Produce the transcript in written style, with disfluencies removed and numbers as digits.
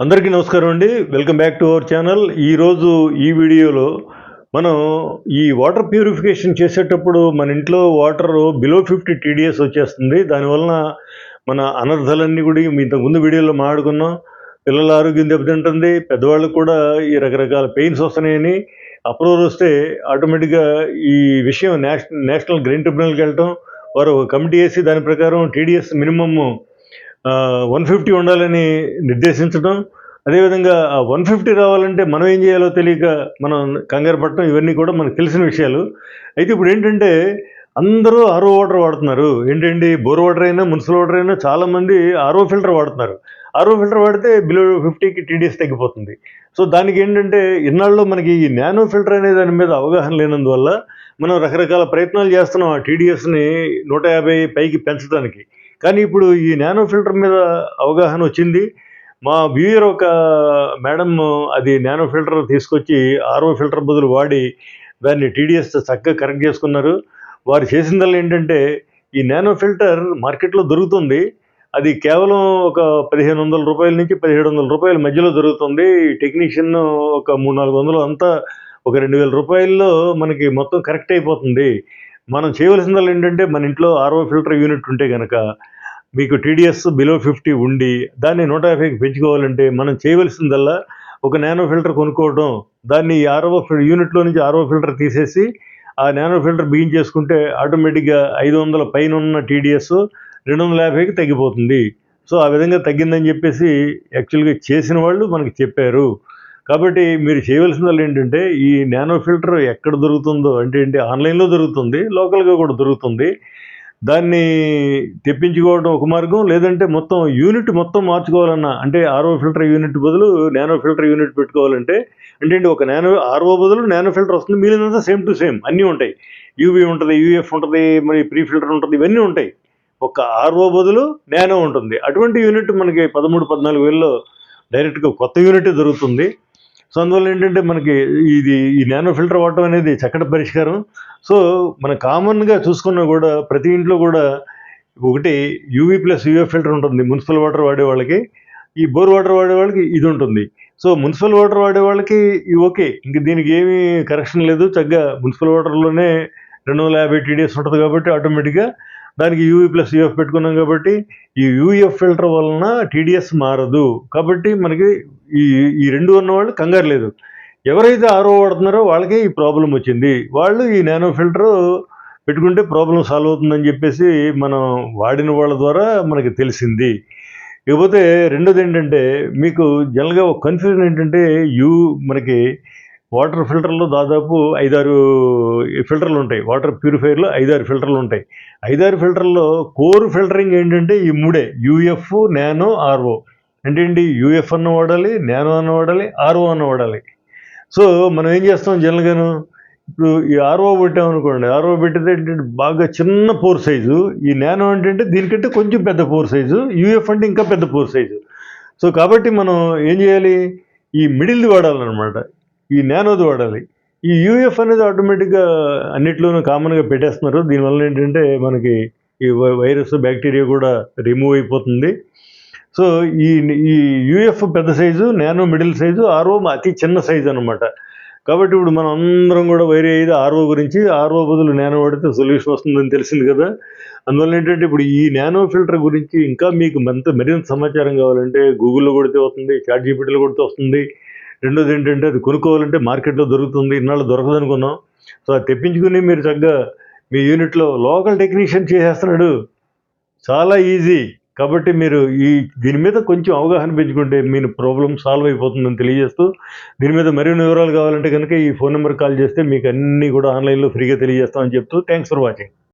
అందరికీ నమస్కారం అండి. Welcome back to our channel. ఈరోజు ఈ వీడియోలో మనం ఈ వాటర్ ప్యూరిఫికేషన్ చేసేటప్పుడు మన ఇంట్లో వాటర్ బిలో 50 టీడీఎస్ వచ్చేస్తుంది. దానివలన మన అనర్థాలన్నీ కూడా ఇంతకుముందు వీడియోలో మాట్లాడుకున్నాం. పిల్లల ఆరోగ్యం దెబ్బతింటుంది. పెద్దవాళ్ళకు కూడా ఈ రకరకాల పెయిన్స్ వస్తున్నాయని అప్రూవల్ వస్తే ఆటోమేటిక్గా ఈ విషయం నేషనల్ గ్రీన్ ట్రిబ్యునల్కి వెళ్ళటం, వారు ఒక కమిటీ వేసి దాని ప్రకారం టీడీఎస్ మినిమమ్ 150 ఉండాలని నిర్దేశించడం. అదేవిధంగా ఆ 150 రావాలంటే మనం ఏం చేయాలో తెలియక మనం కంగారు పడటం, ఇవన్నీ కూడా మనకు తెలిసిన విషయాలు. అయితే ఇప్పుడు ఏంటంటే అందరూ ఆర్ఓ వాటర్ వాడుతున్నారు. ఏంటండి, బోర్ వాటర్ అయినా మున్సిపల్ వాటర్ అయినా చాలామంది ఆర్ఓ ఫిల్టర్ వాడుతున్నారు. ఆర్ఓ ఫిల్టర్ వాడితే బిలో 50కి టీడీఎస్ తగ్గిపోతుంది. సో దానికి ఏంటంటే ఇన్నాళ్ళు మనకి ఈ నానో ఫిల్టర్ అనే దాని మీద అవగాహన లేనందువల్ల మనం రకరకాల ప్రయత్నాలు చేస్తున్నాం ఆ టీడీఎస్ని 150 పైకి పెంచడానికి. కానీ ఇప్పుడు ఈ నానో ఫిల్టర్ మీద అవగాహన వచ్చింది. మా వ్యూయర్ ఒక మేడం అది నానో ఫిల్టర్ తీసుకొచ్చి ఆర్ఓ ఫిల్టర్ బదులు వాడి దాన్ని టీడీఎస్ చక్కగా కరెక్ట్ చేసుకున్నారు. వారు చేసిందల్లా ఏంటంటే ఈ నానో ఫిల్టర్ మార్కెట్లో దొరుకుతుంది. అది కేవలం ఒక రూ. 1500 నుంచి రూ. 1700 మధ్యలో దొరుకుతుంది. టెక్నీషియన్ ఒక 300-400 అంతా ఒక రూ. 2000లో మనకి మొత్తం కరెక్ట్ అయిపోతుంది. మనం చేయవలసిందల్లా ఏంటంటే మన ఇంట్లో ఆర్ఓ ఫిల్టర్ యూనిట్ ఉంటే కనుక మీకు టీడీఎస్ బిలో 50 ఉండి దాన్ని 150కి పెంచుకోవాలంటే మనం చేయవలసిందల్లా ఒక నానో ఫిల్టర్ కొనుక్కోవడం, దాన్ని ఆర్ఓ యూనిట్లో నుంచి ఆర్ఓ ఫిల్టర్ తీసేసి ఆ నానో ఫిల్టర్ బిగించేసుకుంటే ఆటోమేటిక్గా 500 పైన ఉన్న టీడీఎస్ 250కి తగ్గిపోతుంది. సో ఆ విధంగా తగ్గిందని చెప్పేసి యాక్చువల్గా చేసిన వాళ్ళు మనకి చెప్పారు. కాబట్టి మీరు చేయవలసిందల్లా ఏంటంటే ఈ నానో ఫిల్టర్ ఎక్కడ దొరుకుతుందో అంటే ఆన్లైన్లో దొరుకుతుంది, లోకల్గా కూడా దొరుకుతుంది. దాన్ని తెప్పించుకోవడం ఒక మార్గం. లేదంటే మొత్తం యూనిట్ మొత్తం మార్చుకోవాలన్నా, అంటే ఆర్ఓ ఫిల్టర్ యూనిట్ బదులు నానో ఫిల్టర్ యూనిట్ పెట్టుకోవాలంటే ఒక నానో ఆర్ఓ బదులు నానో ఫిల్టర్ వస్తుంది. మిగిలినంతా సేమ్ టు సేమ్ అన్నీ ఉంటాయి. యూవీ ఉంటుంది, యూఎఫ్ ఉంటుంది, మరి ప్రీ ఫిల్టర్ ఉంటుంది, ఇవన్నీ ఉంటాయి. ఒక ఆర్ఓ బదులు నానో ఉంటుంది. అటువంటి యూనిట్ మనకి 13-14 వేలలో డైరెక్ట్గా కొత్త యూనిట్ దొరుకుతుంది. సో అందువల్ల ఏంటంటే మనకి ఈ నానో ఫిల్టర్ వాడటం అనేది చక్కటి పరిష్కారం. సో మన కామన్గా చూసుకున్నా కూడా ప్రతి ఇంట్లో కూడా ఒకటి యూవీ ప్లస్ యూఎఫ్ ఫిల్టర్ ఉంటుంది మున్సిపల్ వాటర్ వాడే వాళ్ళకి. ఈ బోర్ వాటర్ వాడే వాళ్ళకి ఇది ఉంటుంది. సో మున్సిపల్ వాటర్ వాడే వాళ్ళకి ఓకే, ఇంక దీనికి ఏమీ కరెక్షన్ లేదు. చక్కగా మున్సిపల్ వాటర్లోనే 250 టీడీఎస్ ఉంటుంది కాబట్టి ఆటోమేటిక్గా దానికి యూవీ ప్లస్ యూఎఫ్ పెట్టుకున్నాం కాబట్టి ఈ యూఎఫ్ ఫిల్టర్ వలన టీడీఎస్ మారదు. కాబట్టి మనకి ఈ ఈ రెండు ఉన్నవాళ్ళు కంగారు లేదు. ఎవరైతే ఆర్ఓ వాడుతున్నారో వాళ్ళకే ఈ ప్రాబ్లం వచ్చింది. వాళ్ళు ఈ నానో ఫిల్టర్ పెట్టుకుంటే ప్రాబ్లం సాల్వ్ అవుతుందని చెప్పేసి మనం వాడిన వాళ్ళ ద్వారా మనకి తెలిసింది. ఇకపోతే రెండోది ఏంటంటే మీకు జనరల్గా ఒక కన్ఫ్యూజన్ ఏంటంటే మనకి వాటర్ ఫిల్టర్లో దాదాపు 5-6 ఫిల్టర్లు ఉంటాయి. వాటర్ ప్యూరిఫైయర్లో 5-6 ఫిల్టర్లు ఉంటాయి. 5-6 ఫిల్టర్లో కోర్ ఫిల్టరింగ్ ఏంటంటే ఈ మూడే, యూఎఫ్, నానో, ఆర్ఓ. అంటే యూఎఫ్ అన్న వాడాలి, నానో అన్న వాడాలి, ఆర్ఓ అన్న వాడాలి. సో మనం ఏం చేస్తాం జనరల్గాను, ఇప్పుడు ఈ ఆర్ఓ పెట్టామనుకోండి, ఆర్ఓ పెట్టితే ఏంటంటే బాగా చిన్న పోర్ సైజు, ఈ నానో అంటే దీనికంటే కొంచెం పెద్ద పోర్ సైజు, యూఎఫ్ అంటే ఇంకా పెద్ద పోర్ సైజు. సో కాబట్టి మనం ఏం చేయాలి, ఈ మిడిల్ది వాడాలన్నమాట, ఈ నానోది వాడాలి. ఈ యూఎఫ్ అనేది ఆటోమేటిక్గా అన్నిట్లోనూ కామన్గా పెట్టేస్తున్నారు. దీనివల్ల ఏంటంటే మనకి ఈ వైరస్ బ్యాక్టీరియా కూడా రిమూవ్ అయిపోతుంది. సో ఈ ఈ యూఎఫ్ పెద్ద size, nano middle size, RO అతి చిన్న సైజు అనమాట. కాబట్టి ఇప్పుడు మనం అందరం కూడా వైర్ అయ్యేది ఆర్ఓ గురించి. ఆర్ఓ బదులు నానో వాడితే సొల్యూషన్ వస్తుందని తెలిసింది కదా. అందువల్ల ఏంటంటే ఇప్పుడు ఈ నానో ఫిల్టర్ గురించి ఇంకా మీకు మరింత సమాచారం కావాలంటే గూగుల్లో కొడితే వస్తుంది, చాట్ జీపీటీలో కొడితే వస్తుంది. రెండోది ఏంటంటే అది కొనుక్కోవాలంటే మార్కెట్లో దొరుకుతుంది. ఇన్నాళ్ళు దొరకదు అనుకున్నాం. సో అది తెప్పించుకుని మీరు చక్కగా మీ యూనిట్లో లోకల్ టెక్నీషియన్ చేసేస్తున్నాడు. చాలా ఈజీ. కాబట్టి మీరు దీని మీద కొంచెం అవగాహన పెంచుకుంటే మీ ప్రాబ్లం సాల్వ్ అయిపోతుందని తెలియజేస్తూ, దీని మీద మరిన్ని వివరాలు కావాలంటే కనుక ఈ ఫోన్ నెంబర్కి కాల్ చేస్తే మీకు అన్నీ కూడా ఆన్లైన్లో ఫ్రీగా తెలియజేస్తామని చెప్తూ థ్యాంక్స్ ఫర్ వాచింగ్.